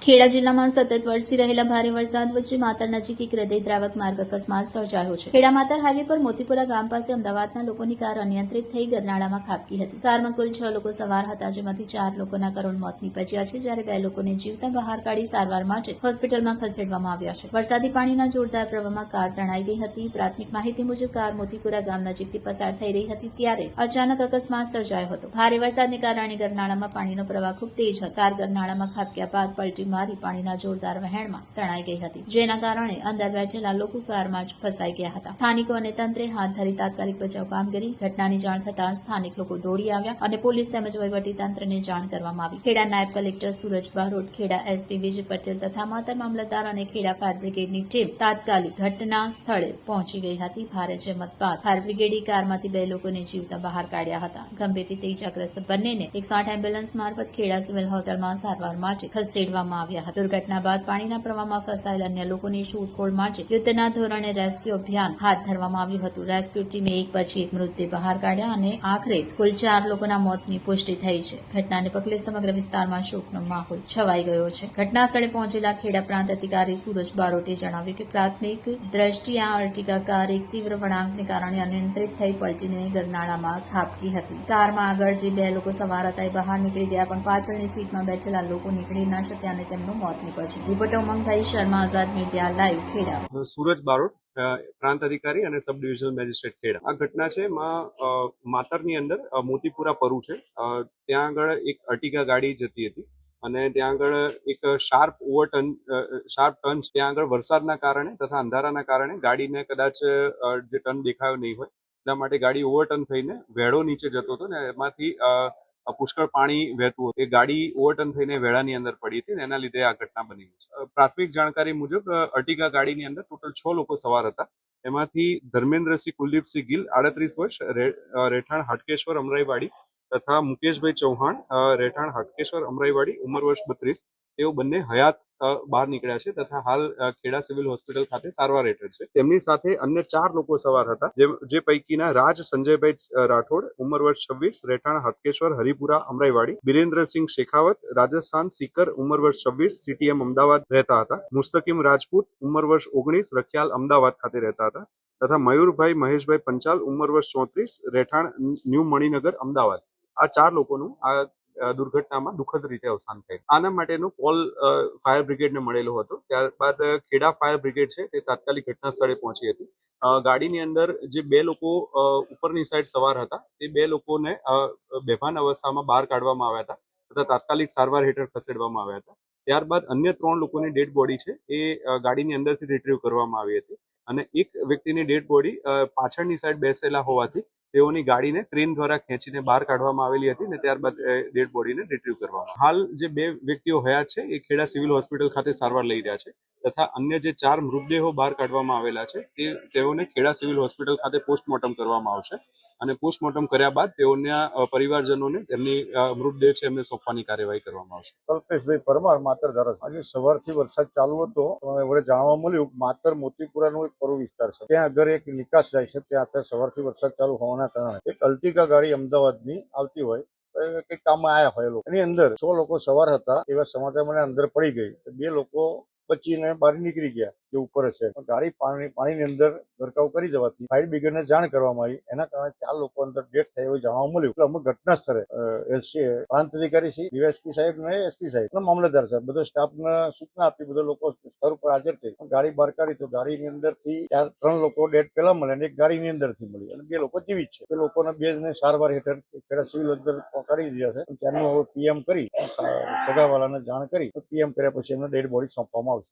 ખેડા જિલ્લામાં સતત વરસી રહેલા ભારે વરસાદ વચ્ચે માતર નજીક એક હૃદયદ્રાવક માર્ગ અકસ્માત સર્જાયો છે। ખેડા માતર હાઈવે પર મોતીપુરા ગામ પાસે અમદાવાદના લોકોની કાર અનિયંત્રિત થઈ ગરનાળામાં ખાબકી હતી। કારમાં કુલ 6 લોકો સવાર હતા, જેમાંથી 4 લોકોના કરુણ મોત નીપજ્યા છે, જ્યારે 2 લોકોને જીવતા બહાર કાઢી સારવાર માટે હોસ્પિટલમાં ખસેડવામાં આવ્યા છે। વરસાદી પાણીના જોરદાર પ્રવાહમાં કાર તણાઈ ગઈ હતી। પ્રાથમિક માહિતી મુજબ કાર મોતીપુરા ગામ નજીકથી પસાર થઈ રહી હતી, ત્યારે અચાનક અકસ્માત સર્જાયો હતો। ભારે વરસાદને કારણે ગરનાળામાં પાણીનો પ્રવાહ ખૂબ તેજ હતો। કાર ગરનાળામાં ખાબક્યા બાદ પલટી મારી પાણીના જોરદાર વહેણમાં તણાઈ ગઈ હતી, જેના કારણે અંદર બેઠેલા લોકો કારમાં જ ફસાઈ ગયા હતા। સ્થાનિકો અને તંત્રે હાથ ધરી તાત્કાલિક બચાવ કામગીરી। ઘટનાની જાણ થતાં સ્થાનિક લોકો દોડી આવ્યા અને પોલીસ તેમજ વહીવટી તંત્રને જાણ કરવામાં આવી। ખેડા નાયબ કલેક્ટર સુરજ બારોટ, ખેડા એસપી વિજય પટેલ તથા માતર મામલતદાર અને ખેડા ફાયર બ્રિગેડની ટીમ તાત્કાલિક ઘટના સ્થળે પહોંચી ગઈ હતી। ભારે જહેમત બાદ ફાયર બ્રિગેડે કારમાંથી 2 લોકોને જીવતા બહાર કાઢ્યા હતા। ગંભીર રીતે ઇજાગ્રસ્ત બંનેને 108 એમ્બ્યુલન્સ મારફત ખેડા સિવિલ હોસ્પિટલમાં સારવાર માટે ખસેડવામાં આવ્યા હતા। દુર્ઘટના બાદ પાણીના પ્રવાહમાં ફસાયેલ અન્ય લોકોની શોધખોળ માટે યુદ્ધના ધોરણે રેસ્ક્યુ અભિયાન હાથ ધરવામાં આવ્યું હતું। રેસ્ક્યુ ટીમે એક પછી એક મૃતદેહ બહાર કાઢ્યા અને આખરે કુલ 4 લોકોના મોતની પુષ્ટિ થઈ છે। ઘટનાને પગલે સમગ્ર વિસ્તારમાં શોકનો માહોલ છવાઈ ગયો છે। ઘટના સ્થળે પહોંચેલા ખેડા પ્રાંત અધિકારી સુરજ બારોટે જણાવ્યું કે પ્રાથમિક દ્રષ્ટિએ આ અર્ટિગા કાર એક તીવ્ર વળાંકને કારણે અનિયંત્રિત થઈ પલટીને ગરનાળામાં ખાબકી હતી। કારમાં આગળ જે 2 લોકો સવાર હતા એ બહાર નીકળી ગયા, પણ પાછળની સીટમાં બેઠેલા લોકો નીકળી ન શક્યા અને તેમનું મોત નીપજ્યું। રિપોર્ટર ઉમંગભાઈ શર્મા, આઝાદ મીડિયા લાઈવ, ખેડા। સુરજ બારોટ, પ્રાંત અધિકારી અને સબ ડિવિઝનલ મેજિસ્ટ્રેટ ખેડા। આ ઘટના છે માતરની અંદર મોતીપુરા પરુ છે, ત્યાં આગળ એક અર્ટિગા ગાડી જતી હતી અને ત્યાં આગળ એક શાર્પ ટર્ન છે। ત્યાં આગળ વરસાદના કારણે તથા અંધારાના કારણે ગાડીને કદાચ જે ટર્ન દેખાયો નહીં હોય, એટલા માટે ગાડી ઓવરટર્ન થઈને વેળો નીચે જતો હતો ને એમાંથી પુષ્કળ પાણી વહેતું હતું। એ ગાડી ઓવરટર્ન થઈને વેળાની અંદર પડી હતી ને એના લીધે આ ઘટના બની છે। પ્રાથમિક જાણકારી મુજબ અર્ટિગા ગાડીની અંદર ટોટલ 6 લોકો સવાર હતા। એમાંથી ધર્મેન્દ્રસિંહ કુલદીપસિંહ ગિલ, 38 વર્ષ, રહેઠાણ હાટકેશ્વર અમરાઈવાડી, તથા મુકેશભાઈ ચૌહાણ, રહેઠાણ હાટકેશ્વર અમરાઈવાડી, ઉંમર વર્ષ 32, તેઓ બંને હયાત બહાર નીકળ્યા છે તથા હાલ ખેડા સિવિલ હોસ્પિટલ ખાતે સારવાર હેઠળ છે। તેમની સાથે અન્ય 4 લોકો સવાર હતા, જે પૈકીના રાજ સંજયભાઈ રાઠોડ, ઉંમર વર્ષ 26, રહેઠાણ હાટકેશ્વર હરિપુરા અમરાઈવાડી, બિરેન્દ્રસિંહ શેખાવત, રાજસ્થાન સીકર, ઉંમર વર્ષ 26, CTM અમદાવાદ રહેતા હતા, મુસ્તકીમ રાજપૂત, ઉંમર વર્ષ 19, રખિયાલ અમદાવાદ ખાતે રહેતા હતા, તથા મયુરભાઈ મહેશભાઈ પંચાલ, ઉંમર વર્ષ 34, રહેઠાણ ન્યૂ મણિનગર અમદાવાદ। આ 4 લોકોનું આ દુર્ઘટનામાં દુઃખદ રીતે અવસાન થયું। આના માટેનો કોલ ફાયર બ્રિગેડને મળેલો હતો। ત્યારબાદ ખેડા ફાયર બ્રિગેડ છે તે તાત્કાલિક ઘટના સ્થળે પહોંચી હતી। ગાડીની અંદર જે 2 લોકો ઉપરની સાઈડ સવાર હતા, તે 2 લોકોને બેભાન અવસ્થામાં બહાર કાઢવામાં આવ્યા હતા તથા તાત્કાલિક સારવાર હેઠળ ખસેડવામાં આવ્યા હતા। ત્યારબાદ અન્ય 3 લોકોની ડેડ બોડી છે એ ગાડીની અંદરથી રિટ્રીવ કરવામાં આવી હતી અને એક વ્યક્તિની ડેડ બોડી પાછળની સાઈડ બેસેલા હોવાથી તેઓની ગાડીને ક્રેન દ્વારા ખેંચીને બહાર કાઢવામાં આવેલી હતી ને ત્યારબાદ ડેડ બોડીને રિટ્રીવ કરવામાં। હાલ જે 2 વ્યક્તિઓ હયાત છે એ ખેડા સિવિલ હોસ્પિટલ ખાતે સારવાર લઈ રહ્યા છે તથા અન્ય જે 4 મૃતદેહો બહાર કાઢવામાં આવેલા છે તેઓને ખેડા સિવિલ હોસ્પિટલ ખાતે પોસ્ટમોર્ટમ કરવામાં આવશે અને પોસ્ટમોર્ટમ કર્યા બાદ તેઓના પરિવારજનોને તેમની મૃતદેહ છે એમને સોંપવાની કાર્યવાહી કરવામાં આવશે। કલ્પેશભાઈ પરમાર, માતર ધારાસભ્ય। આજે સવારથી વરસાદ ચાલુ હતો, વડે જાણવા મળ્યું માતર મોતીપુરાનો એક પરુ વિસ્તાર છે, ત્યાં આગળ એક નિકાસ જાય છે, ત્યાં અત્યારે સવારથી વરસાદ ચાલુ હોવાના કારણે એક અલ્ટિગા ગાડી અમદાવાદની આવતી હોય કઈ કામમાં આયા હોય લોકો, એની અંદર 6 લોકો સવાર હતા એવા સમાચાર મને અંદર પડી ગઈ। 2 લોકો બચીને બહાર નીકળી ગયા જે ઉપર છે, ગાડી પાણીની અંદર ગરકાવ કરી જવાથી ફાયર બ્રિગેડને જાણ કરવામાં આવી। એના કારણે 4 લોકો અંદર ડેથ થયા એવું જાણવા મળ્યું। એટલે અમે ઘટના સ્થળે પ્રાંત અધિકારી શ્રી ડીવાયએસપી સાહેબ ને એસપી સાહેબ અને મામલતદાર સાહેબ બધો સ્ટાફને સૂચના આપી, બધા લોકો સ્થળ ઉપર હાજર થઈ ગાડી બહાર કાઢી તો ગાડીની અંદરથી 3 લોકો ડેડ પેલા મળે અને એક ગાડીની અંદરથી મળી અને 2 લોકો જીવિત છે। એ લોકોને 2 સારવાર હેઠળ ખેડા સિવિલ અંદર પહોંચાડી દીધા છે। ત્યાંનું હવે PM કરી સગાવાલાને જાણ કરી PM કર્યા પછી એમને ડેડ બોડી સોંપવામાં આવશે।